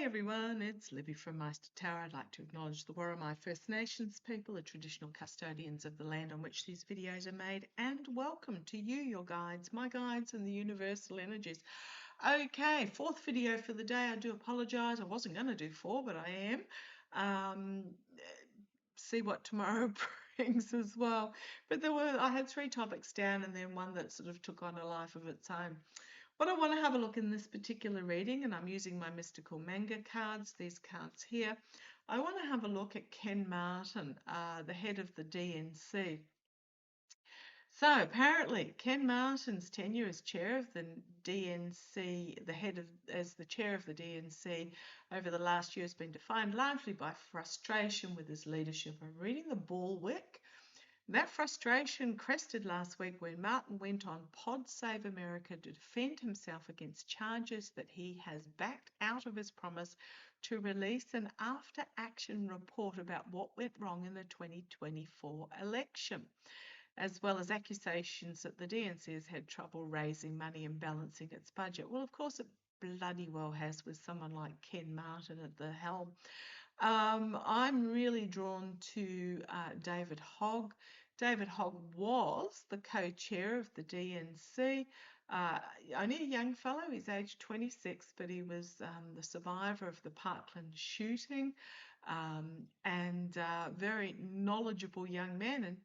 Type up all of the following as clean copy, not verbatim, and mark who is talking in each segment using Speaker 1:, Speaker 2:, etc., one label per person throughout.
Speaker 1: Hey everyone, it's Libby from maighstirtarot. I'd like to acknowledge the Worimi First Nations people, the traditional custodians of the land on which these videos are made, and welcome to you, your guides, my guides, and the universal energies. Okay, fourth video for the day. I do apologise. I wasn't going to do four, but I am. See what tomorrow brings as well. But I had three topics down and then one that sort of took on a life of its own. What I want to have a look in this particular reading, and I'm using my mystical manga cards, these cards here, I want to have a look at Ken Martin, the head of the DNC. So apparently Ken Martin's tenure as chair of the DNC, as the chair of the DNC over the last year has been defined largely by frustration with his leadership. I'm reading the Bullwhick. That frustration crested last week when Martin went on Pod Save America to defend himself against charges that he has backed out of his promise to release an after-action report about what went wrong in the 2024 election, as well as accusations that the DNC has had trouble raising money and balancing its budget. Well, of course, it bloody well has with someone like Ken Martin at the helm. I'm really drawn to David Hogg. David Hogg was the co-chair of the DNC, only a young fellow. He's aged 26, but he was the survivor of the Parkland shooting, and very knowledgeable young man. And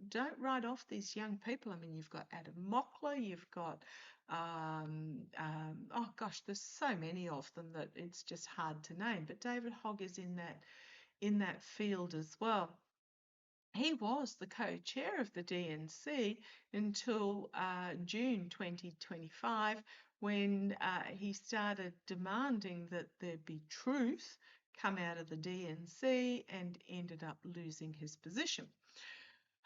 Speaker 1: don't write off these young people. I mean, you've got Adam Mockler, you've got oh gosh, there's so many of them that it's just hard to name. But David Hogg is in that field as well. He was the co-chair of the DNC until June 2025, when he started demanding that there be truth come out of the DNC and ended up losing his position.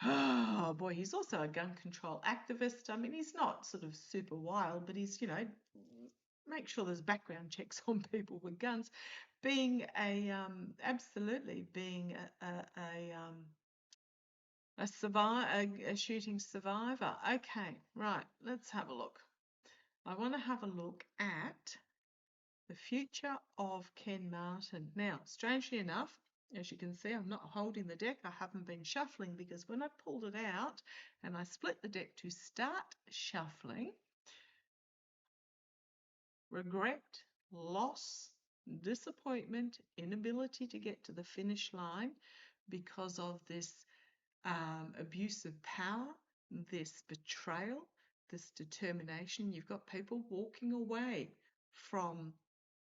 Speaker 1: Oh boy, he's also a gun control activist. I mean, he's not sort of super wild, but he's, make sure there's background checks on people with guns. Being absolutely being a shooting survivor. Okay, right, let's have a look. I want to have a look at the future of Ken Martin. Now, strangely enough, as you can see, I'm not holding the deck. I haven't been shuffling because when I pulled it out and I split the deck to start shuffling, regret, loss, disappointment, inability to get to the finish line because of this abuse of power, this betrayal, this determination. You've got people walking away from,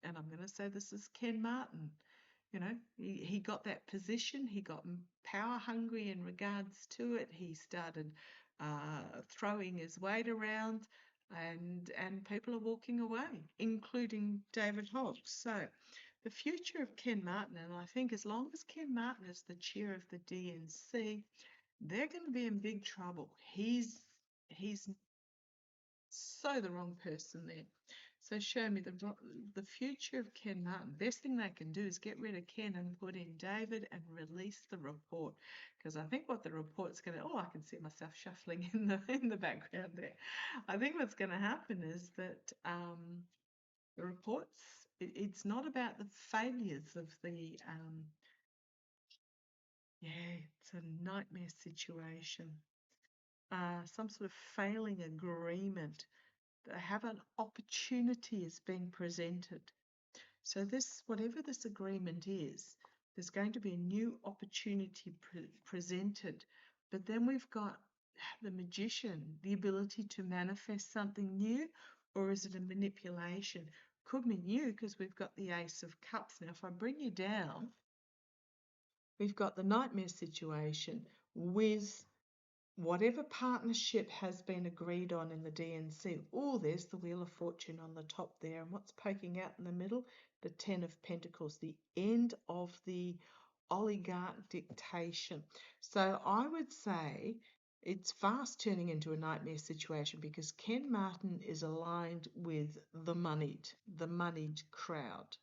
Speaker 1: and I'm going to say this is Ken Martin. He got that position, he got power hungry in regards to it. He started throwing his weight around, and people are walking away, including David Hogg. So the future of Ken Martin, and I think as long as Ken Martin is the chair of the DNC, they're going to be in big trouble. He's so the wrong person there. So show me the future of Ken Martin. Best thing they can do is get rid of Ken and put in David and release the report, because I think what the report's going to, I can see myself shuffling in the background there. I think what's going to happen is that the reports, it's not about the failures of the it's a nightmare situation. Some sort of failing agreement. They have an opportunity is being presented. So whatever this agreement is, there's going to be a new opportunity presented. But then we've got the magician, the ability to manifest something new, or is it a manipulation? Could be new because we've got the Ace of Cups. Now, if I bring you down, we've got the nightmare situation with whatever partnership has been agreed on in the DNC. There's the Wheel of Fortune on the top there. And what's poking out in the middle? The 10 of Pentacles, the end of the oligarch dictation. So I would say it's fast turning into a nightmare situation because Ken Martin is aligned with the moneyed crowd.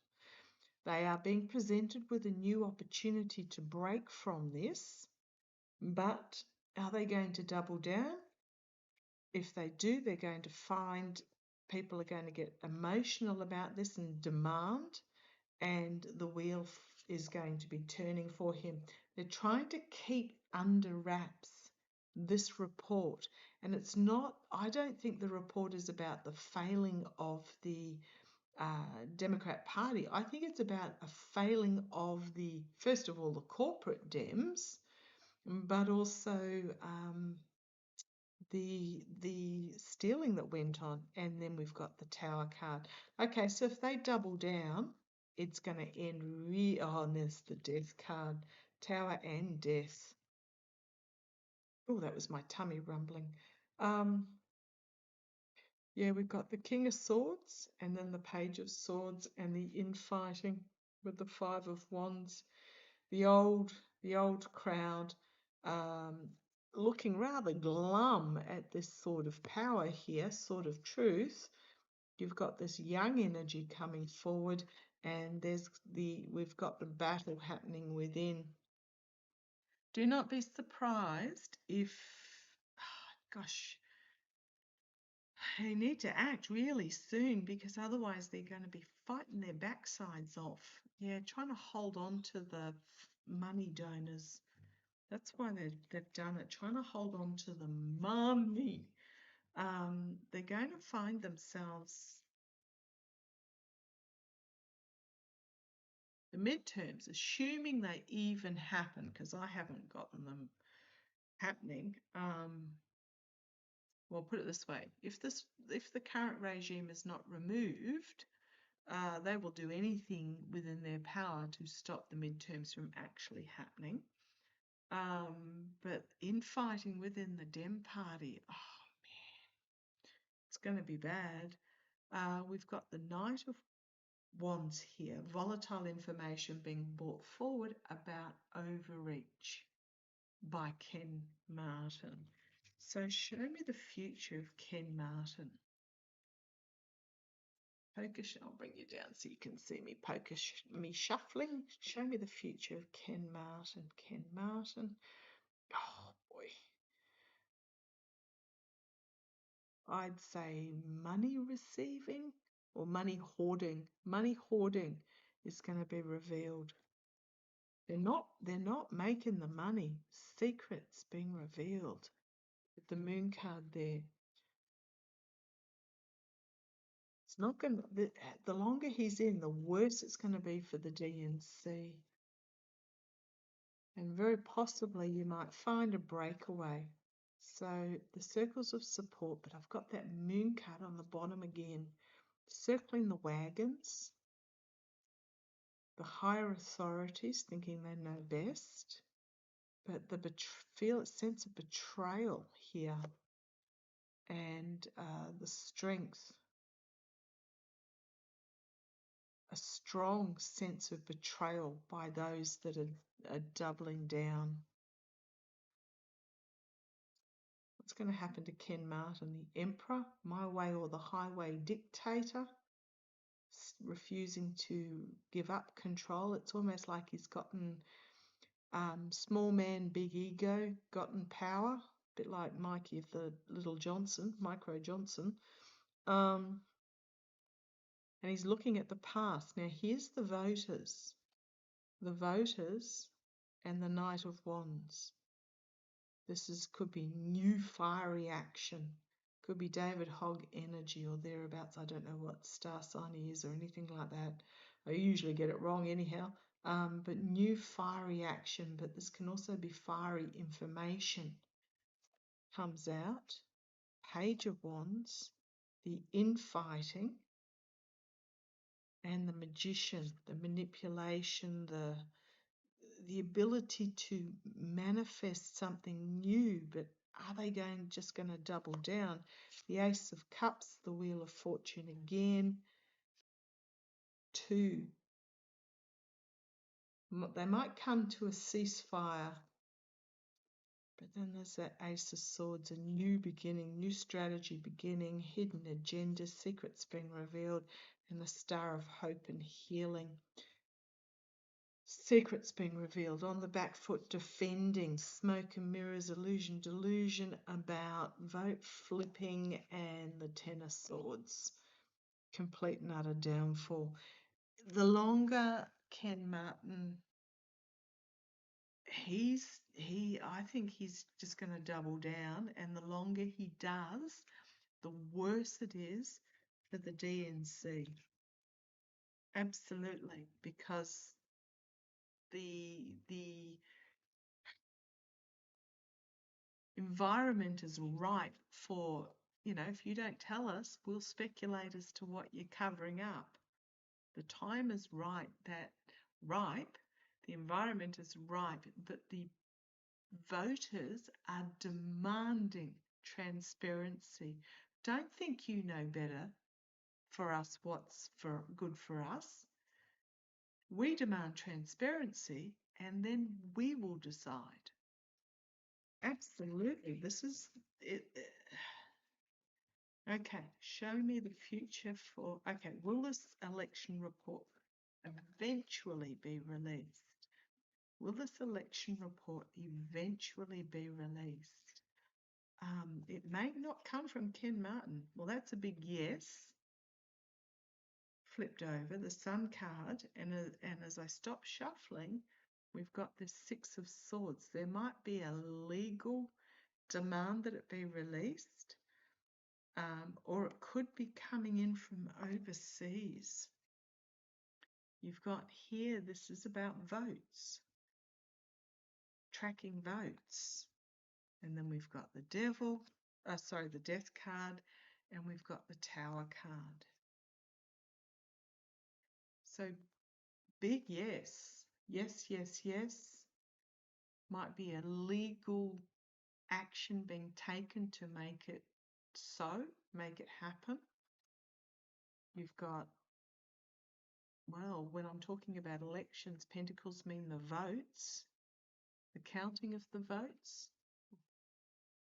Speaker 1: They are being presented with a new opportunity to break from this, but are they going to double down? If they do, they're going to find people are going to get emotional about this and demand, and the wheel is going to be turning for him. They're trying to keep under wraps this report, and it's not, I don't think the report is about the failing of the Democrat Party. I think it's about a failing of the, first of all, the corporate Dems, but also the stealing that went on. And then we've got the Tower card. Okay, so if they double down, it's going to end oh, and there's the Death card. Tower and Death. Oh, that was my tummy rumbling. Yeah, we've got the King of Swords and then the Page of Swords and the infighting with the Five of Wands. The old crowd looking rather glum at this sort of power here, sort of truth. You've got this young energy coming forward, and we've got the battle happening within. Do not be surprised if, gosh, they need to act really soon, because otherwise they're going to be fighting their backsides off. Yeah, trying to hold on to the money donors. That's why they've done it, trying to hold on to the money. They're going to find themselves, the midterms, assuming they even happen, because I haven't gotten them happening. Well, put it this way, if the current regime is not removed, they will do anything within their power to stop the midterms from actually happening. But infighting within the Dem Party, oh man, it's going to be bad. We've got the Knight of Wands here, volatile information being brought forward about overreach by Ken Martin. So show me the future of Ken Martin. I'll bring you down so you can see me me shuffling. Show me the future of Ken Martin. Ken Martin. Oh boy. I'd say money receiving or money hoarding. Money hoarding is going to be revealed. They're not making the money. Secrets being revealed. With the Moon card there. It's not going to, the longer he's in, the worse it's going to be for the DNC. And very possibly you might find a breakaway. So the circles of support, but I've got that Moon card on the bottom again, circling the wagons, the higher authorities thinking they know best, but feel a sense of betrayal here, and the strength, a strong sense of betrayal by those that are doubling down. What's going to happen to Ken Martin? The Emperor, my way or the highway dictator, refusing to give up control. It's almost like he's gotten small man, big ego, gotten power, a bit like Mikey of the Little Johnson, Micro Johnson. And he's looking at the past. Now here's the voters and the Knight of Wands. Could be new fiery action. Could be David Hogg energy or thereabouts. I don't know what star sign he is or anything like that. I usually get it wrong anyhow. But new fiery action, but this can also be fiery information. Comes out. Page of Wands, the infighting, and the Magician, the manipulation, the ability to manifest something new, but are they just going to double down? The Ace of Cups, the Wheel of Fortune again. 2. They might come to a ceasefire, but then there's that Ace of Swords, a new beginning, new strategy beginning, hidden agenda, secrets being revealed, and the Star of Hope and Healing. Secrets being revealed, on the back foot, defending, smoke and mirrors, illusion, delusion, about vote flipping, and the Ten of Swords. Complete and utter downfall. the longer Ken Martin, I think he's just going to double down, and the longer he does, the worse it is for the DNC. Absolutely, because the environment is ripe for, if you don't tell us, we'll speculate as to what you're covering up. The time is ripe, the environment is ripe, but the voters are demanding transparency. Don't think you know better for us what's good for us. We demand transparency, and then we will decide. Absolutely. This is it. Okay, show me the future for. Okay, will this election report eventually be released? Will this election report eventually be released? It may not come from Ken Martin. Well, that's a big yes. Flipped over the Sun card, and as I stop shuffling, we've got this Six of Swords. There might be a legal demand that it be released, or it could be coming in from overseas. You've got here, this is about votes, tracking votes. And then we've got the Devil, the Death card, and we've got the Tower card. So big yes. Yes, yes, yes. Might be a legal action being taken to make it make it happen. You've got, well, when I'm talking about elections, pentacles mean the votes, the counting of the votes.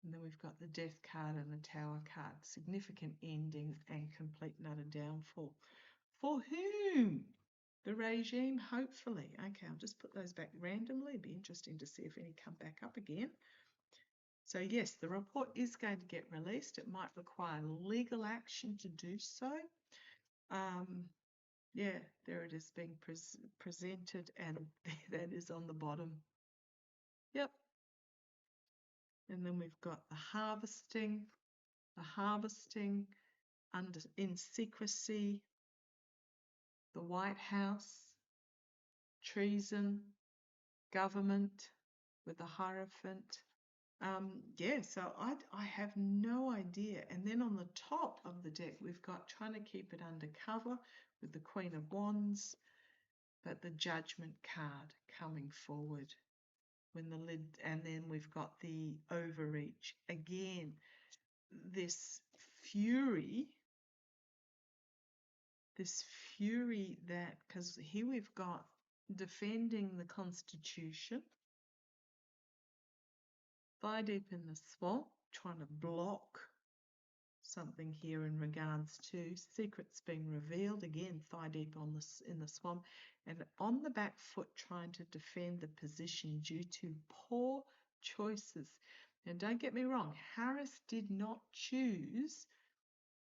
Speaker 1: And then we've got the Death card and the Tower card. Significant ending and complete and utter downfall. For whom? The regime, hopefully. Okay, I'll just put those back randomly. It'd be interesting to see if any come back up again. So yes, the report is going to get released. It might require legal action to do so. Yeah, there it is being presented, and that is on the bottom. Yep. And then we've got the harvesting in secrecy, the White House, treason, government with the Hierophant. Yeah, so I have no idea. And then on the top of the deck, we've got trying to keep it undercover with the Queen of Wands, but the Judgment card coming forward when the lid, and then we've got the overreach. Again, this fury that, because here we've got defending the Constitution, thigh deep in the swamp, trying to block something here in regards to secrets being revealed, again thigh deep in the swamp, and on the back foot trying to defend the position due to poor choices. And don't get me wrong, Harris did not choose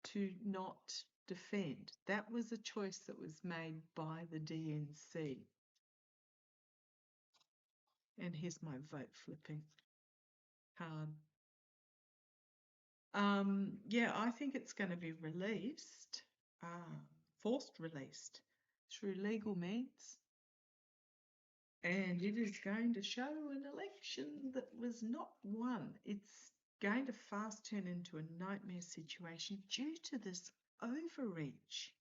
Speaker 1: to not defend. That was a choice that was made by the DNC. And here's my vote flipping card. Yeah, I think it's going to be released, forced released through legal means. And it is going to show an election that was not won. It's going to fast turn into a nightmare situation due to this overreach.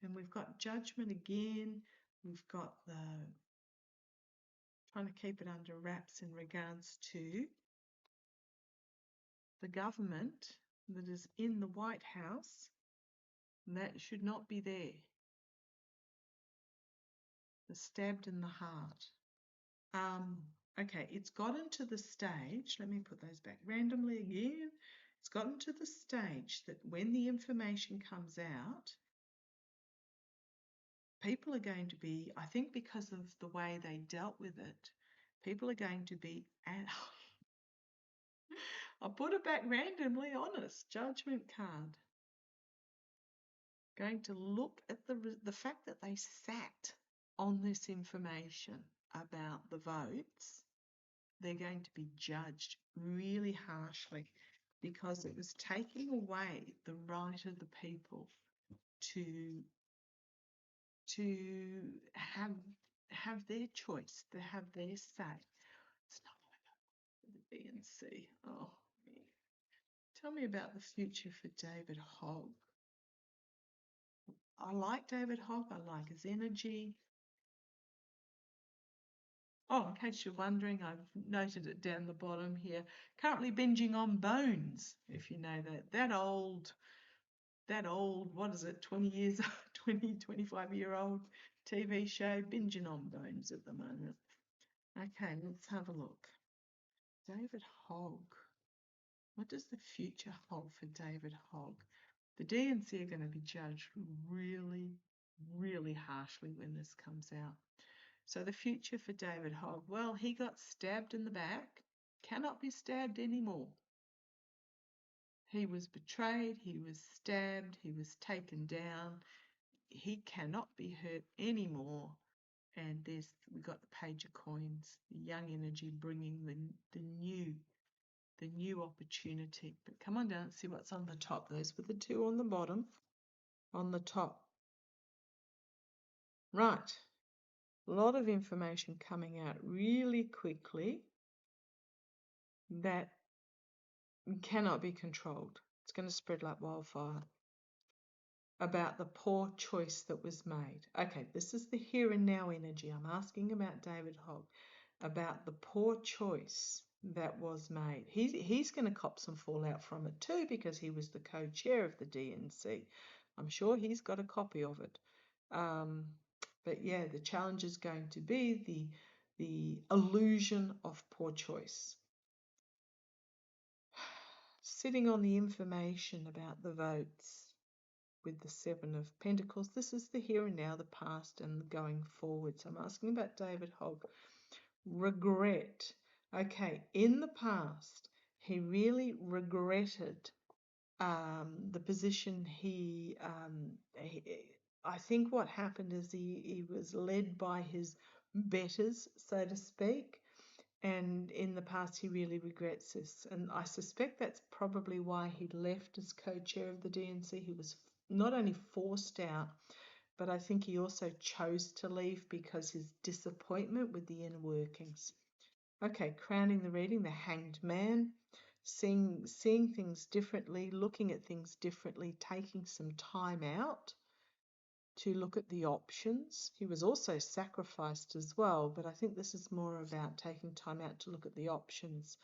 Speaker 1: And we've got Judgment again. We've got the trying to keep it under wraps in regards to the government that is in the White House, and that should not be there. The stabbed in the heart. Okay, it's gotten to the stage, let me put those back randomly again. It's gotten to the stage that when the information comes out, people are going to be, I think because of the way they dealt with it, people are going to be, I'll put it back randomly, honest, Judgment card. going to look at the fact that they sat on this information about the votes. They're going to be judged really harshly because it was taking away the right of the people to have their choice, to have their say. It's not like the DNC. Oh, tell me about the future for David Hogg. I like David Hogg. I like his energy. Oh, in case you're wondering, I've noted it down the bottom here. Currently binging on Bones, if you know that. That old, what is it, 25-year-old TV show, binging on Bones at the moment. Okay, let's have a look. David Hogg. What does the future hold for David Hogg? The DNC are going to be judged really, really harshly when this comes out. So the future for David Hogg, well, he got stabbed in the back, cannot be stabbed anymore. He was betrayed, he was stabbed, he was taken down. He cannot be hurt anymore. And we got the Page of Coins, the young energy bringing the new opportunity. But come on down and see what's on the top. Those were the two on the bottom. On the top. Right. A lot of information coming out really quickly that cannot be controlled. It's going to spread like wildfire. About the poor choice that was made. Okay, this is the here and now energy. I'm asking about David Hogg, about the poor choice that was made. He's going to cop some fallout from it too because he was the co-chair of the DNC. I'm sure he's got a copy of it. But yeah, the challenge is going to be the illusion of poor choice. Sitting on the information about the votes with the Seven of Pentacles. This is the here and now, the past and the going forward. So I'm asking about David Hogg. Regret. Okay, in the past, he really regretted the position I think what happened is he was led by his betters, so to speak, and in the past he really regrets this. And I suspect that's probably why he left as co-chair of the DNC. He was not only forced out, but I think he also chose to leave because his disappointment with the inner workings. Okay, crowning the reading, the Hanged Man. Seeing things differently, looking at things differently, taking some time out to look at the options. He was also sacrificed as well, but I think this is more about taking time out to look at the options.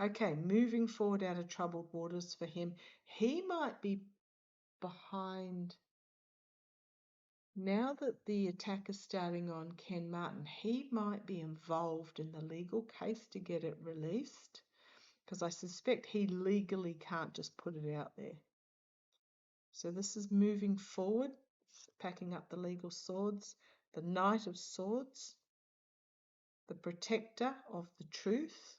Speaker 1: Okay, moving forward out of troubled waters for him. He might be behind, now that the attack is starting on Ken Martin, he might be involved in the legal case to get it released, because I suspect he legally can't just put it out there. So this is moving forward, packing up the legal swords, the Knight of Swords, the Protector of the Truth,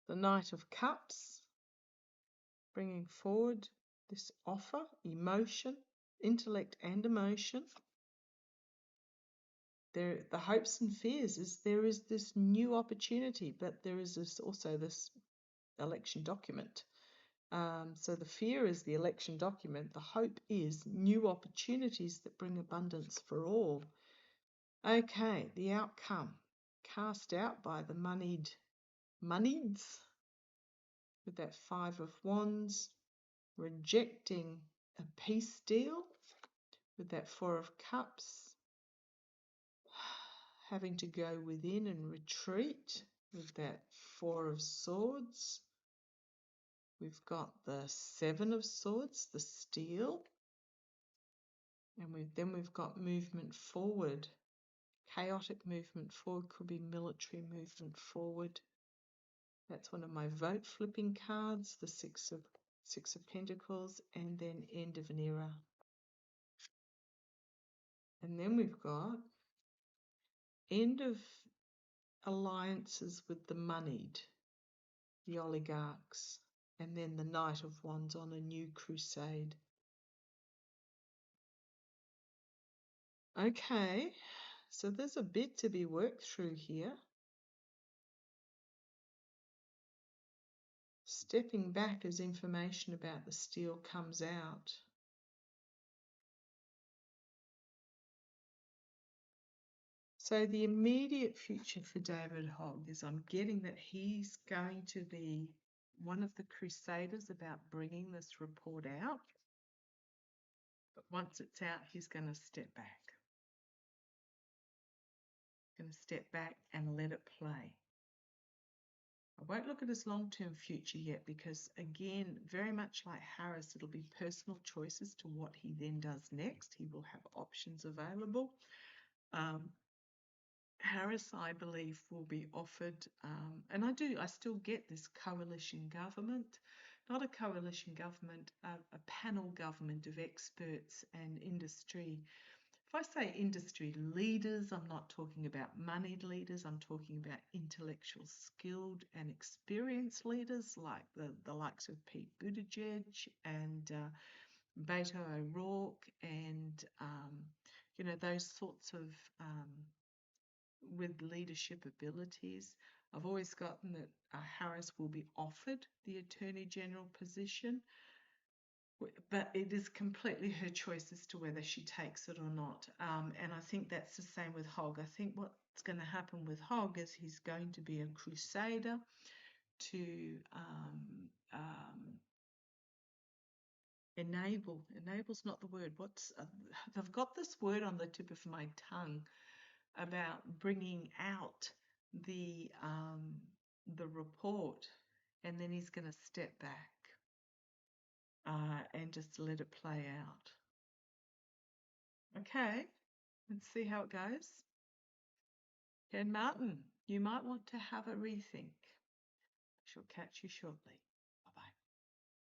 Speaker 1: the Knight of Cups, bringing forward this offer, emotion, intellect and emotion. The hopes and fears is there is this new opportunity, but there is also this election document. So the fear is the election document. The hope is new opportunities that bring abundance for all. Okay, the outcome. Cast out by the moneyeds with that Five of Wands. Rejecting a peace deal with that Four of Cups. Having to go within and retreat with that Four of Swords. We've got the Seven of Swords, the Steel. And then we've got movement forward. Chaotic movement forward, could be military movement forward. That's one of my vote flipping cards, the Six of Pentacles, and then end of an era. And then we've got end of alliances with the moneyed, the oligarchs, and then the Knight of Wands on a new crusade. Okay, so there's a bit to be worked through here. Stepping back as information about the steel comes out. So the immediate future for David Hogg is I'm getting that he's going to be one of the crusaders about bringing this report out. But once it's out, he's going to step back. Going to step back and let it play. I won't look at his long-term future yet because, again, very much like Harris, it'll be personal choices to what he then does next. He will have options available. Harris, I believe, will be offered, and I still get this coalition government, not a coalition government, a panel government of experts and industry. If I say industry leaders, I'm not talking about moneyed leaders, I'm talking about intellectual, skilled and experienced leaders like the likes of Pete Buttigieg and Beto O'Rourke and, those sorts of with leadership abilities. I've always gotten that Harris will be offered the Attorney General position, but it is completely her choice as to whether she takes it or not. And I think that's the same with Hogg. I think what's going to happen with Hogg is he's going to be a crusader to enable's not the word. I've got this word on the tip of my tongue about bringing out the report, and then he's going to step back and just let it play out. Okay, let's see how it goes. Ken Martin, you might want to have a rethink. She'll catch you shortly.